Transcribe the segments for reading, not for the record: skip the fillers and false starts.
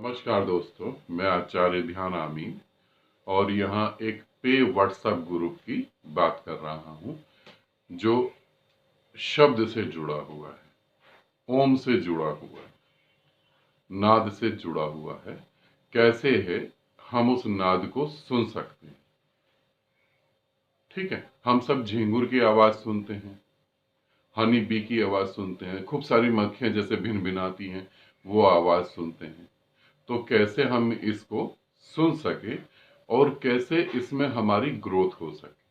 नमस्कार दोस्तों, मैं आचार्य ध्यान आमीन और यहाँ एक पे व्हाट्सएप ग्रुप की बात कर रहा हूँ जो शब्द से जुड़ा हुआ है, ओम से जुड़ा हुआ है, नाद से जुड़ा हुआ है। कैसे है हम उस नाद को सुन सकते हैं? ठीक है, हम सब झिंगुर की आवाज सुनते हैं, हनी बी की आवाज सुनते हैं, खूब सारी मक्खियां जैसे भिन भिनाती हैं वो आवाज सुनते हैं। तो कैसे हम इसको सुन सके और कैसे इसमें हमारी ग्रोथ हो सके?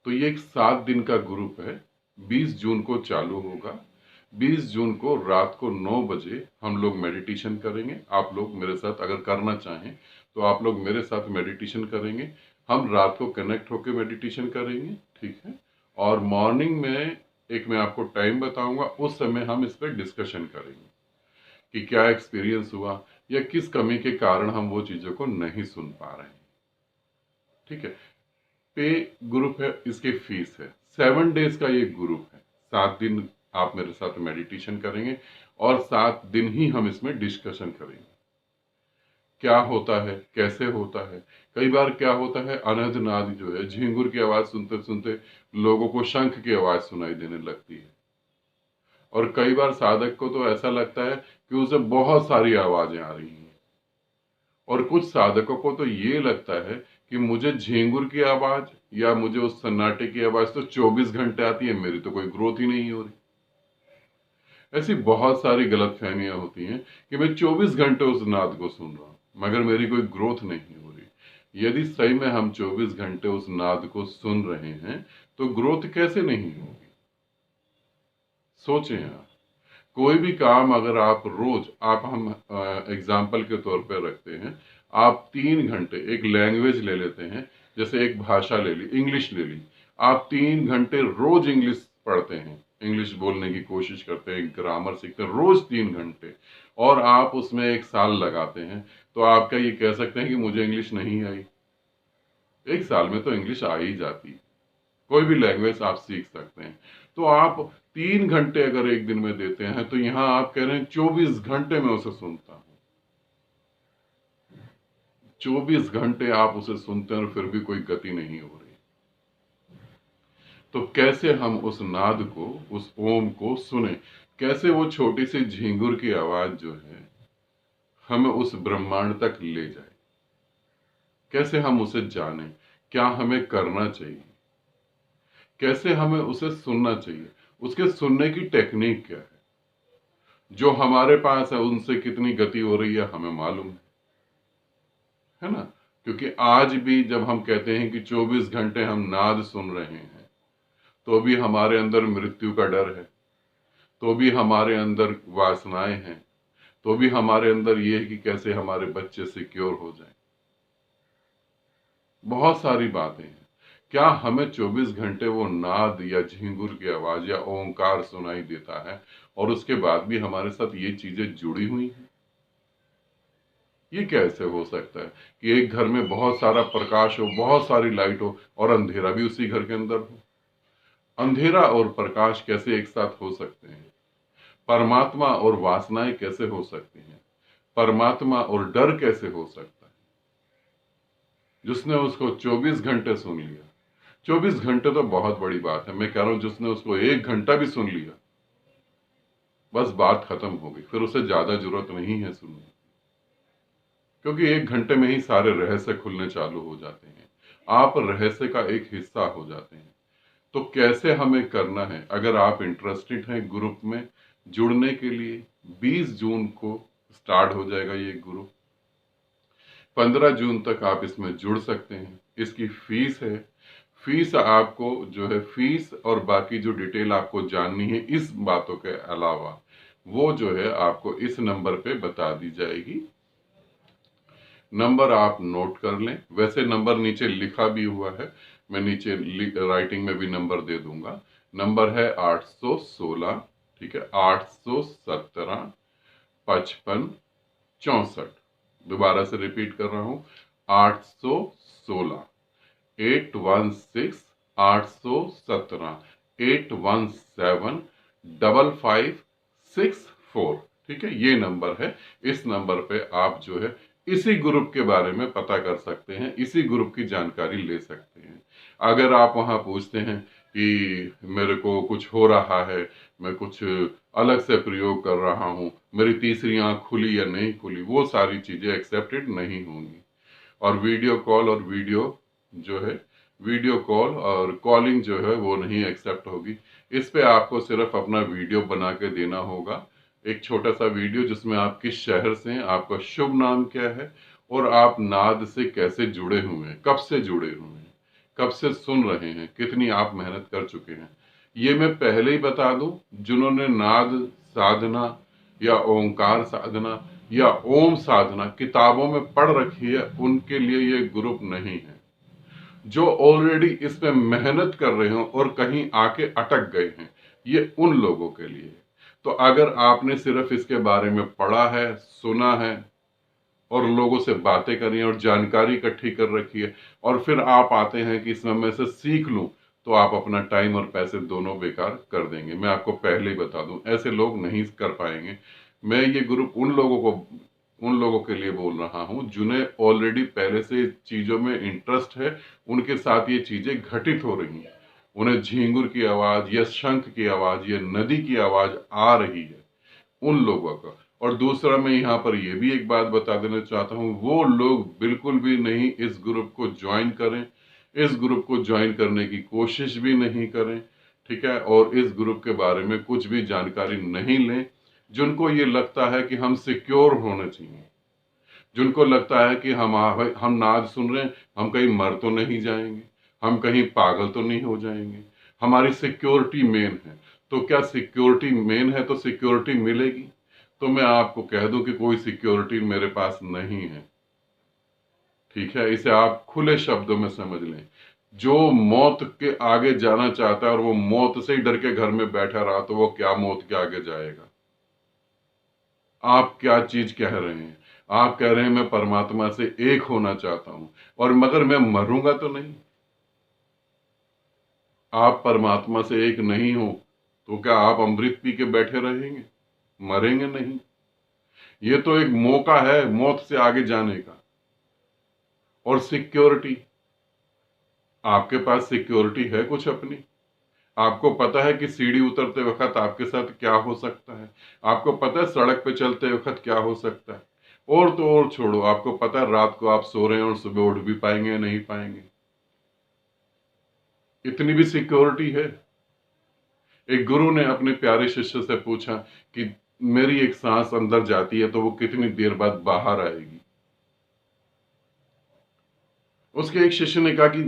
तो ये एक 7 दिन का ग्रुप है। 20 जून को चालू होगा। 20 जून को रात को 9 बजे हम लोग मेडिटेशन करेंगे। आप लोग मेरे साथ अगर करना चाहें तो आप लोग मेरे साथ मेडिटेशन करेंगे। हम रात को कनेक्ट होकर मेडिटेशन करेंगे, ठीक है। और मॉर्निंग में एक मैं आपको टाइम बताऊंगा, उस समय हम इस पर डिस्कशन करेंगे कि क्या एक्सपीरियंस हुआ या किस कमी के कारण हम वो चीजों को नहीं सुन पा रहे हैं, ठीक है। पे ग्रुप है, इसकी फीस है 7 डेज का ये ग्रुप है। 7 दिन आप मेरे साथ मेडिटेशन करेंगे और 7 दिन ही हम इसमें डिस्कशन करेंगे। क्या होता है, कैसे होता है। कई बार क्या होता है, अनहद नाद जो है, झिंगुर की आवाज सुनते सुनते लोगों को शंख की आवाज सुनाई देने लगती है और कई बार साधक को तो ऐसा लगता है कि उसे बहुत सारी आवाजें आ रही हैं और कुछ साधकों को तो ये लगता है कि मुझे झिंगुर की आवाज या मुझे उस सन्नाटे की आवाज तो 24 घंटे आती है, मेरी तो कोई ग्रोथ ही नहीं हो रही। ऐसी बहुत सारी गलतफहमियां होती हैं कि मैं 24 घंटे उस नाद को सुन रहा हूं मगर मेरी कोई ग्रोथ नहीं हो रही। यदि सही में हम 24 घंटे उस नाद को सुन रहे हैं तो ग्रोथ कैसे नहीं होगी? सोचें आप, कोई भी काम अगर आप रोज, आप हम एग्जाम्पल के तौर पर रखते हैं, आप 3 घंटे एक लैंग्वेज ले लेते हैं, जैसे एक भाषा ले ली, इंग्लिश ले ली। आप 3 घंटे रोज इंग्लिश पढ़ते हैं, इंग्लिश बोलने की कोशिश करते हैं, ग्रामर सीखते हैं रोज 3 घंटे, और आप उसमें 1 साल लगाते हैं, तो आप क्या ये कह सकते हैं कि मुझे इंग्लिश नहीं आई? 1 साल में तो इंग्लिश आ ही जाती है, कोई भी लैंग्वेज आप सीख सकते हैं। तो आप 3 घंटे अगर एक दिन में देते हैं तो यहां आप कह रहे हैं 24 घंटे में उसे सुनता हूं। 24 घंटे आप उसे सुनते हैं और फिर भी कोई गति नहीं हो रही। तो कैसे हम उस नाद को, उस ओम को सुने? कैसे वो छोटी सी झिंगुर की आवाज जो है हमें उस ब्रह्मांड तक ले जाए? कैसे हम उसे जाने? क्या हमें करना चाहिए? कैसे हमें उसे सुनना चाहिए? उसके सुनने की टेक्निक क्या है? जो हमारे पास है उनसे कितनी गति हो रही है हमें मालूम है ना। क्योंकि आज भी जब हम कहते हैं कि 24 घंटे हम नाद सुन रहे हैं, तो भी हमारे अंदर मृत्यु का डर है, तो भी हमारे अंदर वासनाएं हैं, तो भी हमारे अंदर ये है कि कैसे हमारे बच्चे सिक्योर हो जाएं। बहुत सारी बातें हैं। क्या हमें 24 घंटे वो नाद या झिंगुर की आवाज या ओंकार सुनाई देता है और उसके बाद भी हमारे साथ ये चीजें जुड़ी हुई हैं? ये कैसे हो सकता है कि एक घर में बहुत सारा प्रकाश हो, बहुत सारी लाइट हो और अंधेरा भी उसी घर के अंदर हो? अंधेरा और प्रकाश कैसे एक साथ हो सकते हैं? परमात्मा और वासनाएं कैसे हो सकती हैं? परमात्मा और डर कैसे हो सकता है? जिसने उसको 24 घंटे सुन लिया, 24 घंटे तो बहुत बड़ी बात है, मैं कह रहा हूं जिसने उसको 1 घंटा भी सुन लिया, बस बात खत्म हो गई, फिर उसे ज्यादा जरूरत नहीं है सुनने, क्योंकि 1 घंटे में ही सारे रहस्य खुलने चालू हो जाते हैं, आप रहस्य का एक हिस्सा हो जाते हैं। तो कैसे हमें करना है? अगर आप इंटरेस्टेड हैं ग्रुप में जुड़ने के लिए, 20 जून को स्टार्ट हो जाएगा ये ग्रुप। 15 जून तक आप इसमें जुड़ सकते हैं। इसकी फीस है। फीस आपको जो है, फीस और बाकी जो डिटेल आपको जाननी है इस बातों के अलावा, वो जो है आपको इस नंबर पे बता दी जाएगी। नंबर आप नोट कर लें, वैसे नंबर नीचे लिखा भी हुआ है, मैं नीचे राइटिंग में भी नंबर दे दूंगा। नंबर है 816, ठीक है, 817 55 64। दोबारा से रिपीट कर रहा हूं, 816 816 817 817 5554, ठीक है, ये नंबर है। इस नंबर पे आप जो है इसी ग्रुप के बारे में पता कर सकते हैं, इसी ग्रुप की जानकारी ले सकते हैं। अगर आप वहां पूछते हैं कि मेरे को कुछ हो रहा है, मैं कुछ अलग से प्रयोग कर रहा हूं, मेरी तीसरी आंख खुली या नहीं खुली, वो सारी चीजें एक्सेप्टेड नहीं होंगी। और वीडियो कॉल और वीडियो कॉल और कॉलिंग जो है वो नहीं एक्सेप्ट होगी। इस पे आपको सिर्फ अपना वीडियो बना के देना होगा, एक छोटा सा वीडियो जिसमें आप किस शहर से हैं, आपका शुभ नाम क्या है और आप नाद से कैसे जुड़े हुए हैं, कब से जुड़े हुए हैं, कब से सुन रहे हैं, कितनी आप मेहनत कर चुके हैं। ये मैं पहले ही बता दूं, जिन्होंने नाद साधना या ओंकार साधना या ओम साधना किताबों में पढ़ रखी है, उनके लिए ये ग्रुप नहीं है। जो ऑलरेडी इसमें मेहनत कर रहे हो और कहीं आके अटक गए हैं, ये उन लोगों के लिए है। तो अगर आपने सिर्फ इसके बारे में पढ़ा है, सुना है और लोगों से बातें करी हैं और जानकारी इकट्ठी कर रखी है और फिर आप आते हैं कि इसमें मैं से सीख लूं, तो आप अपना टाइम और पैसे दोनों बेकार कर देंगे। मैं आपको पहले ही बता दूं, ऐसे लोग नहीं कर पाएंगे। मैं ये ग्रुप उन लोगों के लिए बोल रहा हूं जिन्हें ऑलरेडी पहले से चीजों में इंटरेस्ट है, उनके साथ ये चीजें घटित हो रही हैं, उन्हें झींगुर की आवाज या शंख की आवाज या नदी की आवाज आ रही है, उन लोगों का। और दूसरा मैं यहाँ पर यह भी एक बात बता देना चाहता हूँ, वो लोग बिल्कुल भी नहीं इस ग्रुप को ज्वाइन करें, इस ग्रुप को ज्वाइन करने की कोशिश भी नहीं करें, ठीक है। और इस ग्रुप के बारे में कुछ भी जानकारी नहीं लें। जिनको ये लगता है कि हम सिक्योर होने चाहिए, जिनको लगता है कि हम नाद सुन रहे हैं, हम कहीं मर तो नहीं जाएंगे, हम कहीं पागल तो नहीं हो जाएंगे, हमारी सिक्योरिटी मेन है। तो क्या सिक्योरिटी मेन है तो सिक्योरिटी मिलेगी? तो मैं आपको कह दूं कि कोई सिक्योरिटी मेरे पास नहीं है, ठीक है। इसे आप खुले शब्दों में समझ लें। जो मौत के आगे जाना चाहता है और वो मौत से ही डर के घर में बैठा रहा, तो वो क्या मौत के आगे जाएगा? आप क्या चीज कह रहे हैं? आप कह रहे हैं मैं परमात्मा से एक होना चाहता हूं, और मगर मैं मरूंगा तो नहीं। आप परमात्मा से एक नहीं हो तो क्या आप अमृत पी के बैठे रहेंगे? मरेंगे नहीं। ये तो एक मौका है मौत से आगे जाने का। और सिक्योरिटी, आपके पास सिक्योरिटी है कुछ अपनी? आपको पता है कि सीढ़ी उतरते वक्त आपके साथ क्या हो सकता है? आपको पता है सड़क पे चलते वक्त क्या हो सकता है? और तो और छोड़ो, आपको पता है रात को आप सो रहे हैं और सुबह उठ भी पाएंगे या नहीं पाएंगे? इतनी भी सिक्योरिटी है? एक गुरु ने अपने प्यारे शिष्य से पूछा कि मेरी एक सांस अंदर जाती है तो वो कितनी देर बाद बाहर आएगी? उसके एक शिष्य ने कहा कि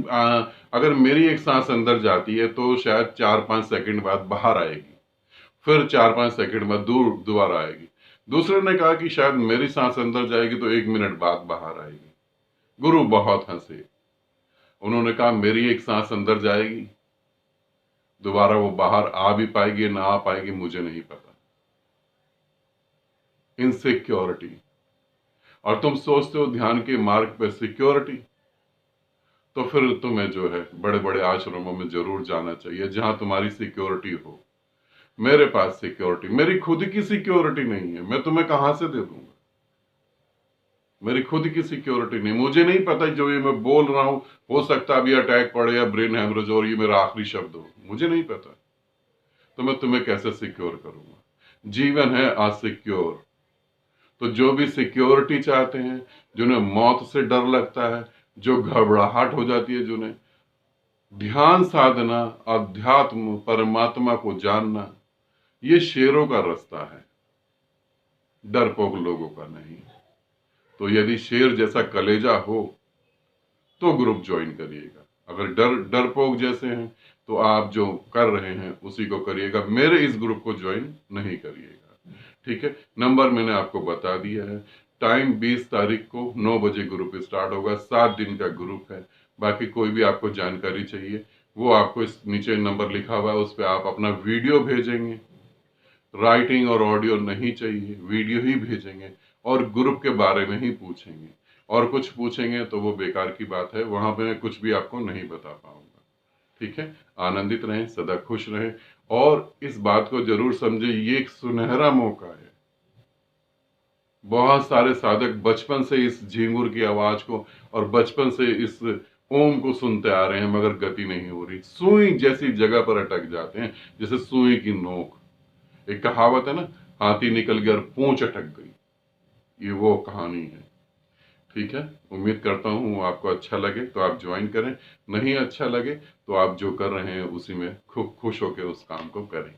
अगर मेरी एक सांस अंदर जाती है तो शायद 4-5 सेकंड बाद बाहर आएगी, फिर 4-5 सेकंड बाद दूर दोबारा आएगी। दूसरे ने कहा कि शायद मेरी सांस अंदर जाएगी तो 1 मिनट बाद बाहर आएगी। गुरु बहुत हंसे। उन्होंने कहा मेरी एक सांस अंदर जाएगी, दोबारा वो बाहर आ भी पाएगी ना आ पाएगी मुझे नहीं पता। इनसिक्योरिटी। और तुम सोचते हो ध्यान के मार्ग पे सिक्योरिटी, तो फिर तुम्हें जो है बड़े बड़े आश्रमों में जरूर जाना चाहिए जहां तुम्हारी सिक्योरिटी हो। मेरे पास सिक्योरिटी, मेरी खुद की सिक्योरिटी नहीं है, मैं तुम्हें कहां से दे दूंगा? मेरी खुद की सिक्योरिटी नहीं, मुझे नहीं पता जो ये मैं बोल रहा हूं, हो सकता अभी अटैक पड़े या ब्रेन हेमरेज और ये मेरा आखिरी शब्द हो, मुझे नहीं पता। तो मैं तुम्हें कैसे सिक्योर करूंगा? जीवन है असिक्योर। तो जो भी सिक्योरिटी चाहते हैं, जिन्हें मौत से डर लगता है, जो घबराहट हो जाती है, जिन्हें ध्यान साधना, अध्यात्म, परमात्मा को जानना, ये शेरों का रास्ता है, डरपोक लोगों का नहीं। तो यदि शेर जैसा कलेजा हो तो ग्रुप ज्वाइन करिएगा। अगर डरपोक जैसे हैं तो आप जो कर रहे हैं उसी को करिएगा, मेरे इस ग्रुप को ज्वाइन नहीं करिएगा, ठीक है। नंबर मैंने आपको बता दिया है। टाइम 20 तारीख को 9 बजे ग्रुप स्टार्ट होगा, 7 दिन का ग्रुप है। बाकी कोई भी आपको जानकारी चाहिए, वो आपको इस नीचे नंबर लिखा हुआ है, उस पर आप अपना वीडियो भेजेंगे। राइटिंग और ऑडियो नहीं चाहिए, वीडियो ही भेजेंगे और ग्रुप के बारे में ही पूछेंगे। और कुछ पूछेंगे तो वो बेकार की बात है, वहां पे मैं कुछ भी आपको नहीं बता पाऊंगा, ठीक है। आनंदित रहें, सदा खुश रहें और इस बात को जरूर समझे, ये एक सुनहरा मौका है। बहुत सारे साधक बचपन से इस झिंगुर की आवाज को और बचपन से इस ओम को सुनते आ रहे हैं, मगर गति नहीं हो रही। सुई जैसी जगह पर अटक जाते हैं, जैसे सुई की नोक। एक कहावत है ना, हाथी निकल गया और पूंछ अटक गई। ये वो कहानी है। ठीक है, उम्मीद करता हूँ आपको अच्छा लगे तो आप ज्वाइन करें, नहीं अच्छा लगे तो आप जो कर रहे हैं उसी में खूब खुश होकर उस काम को करें।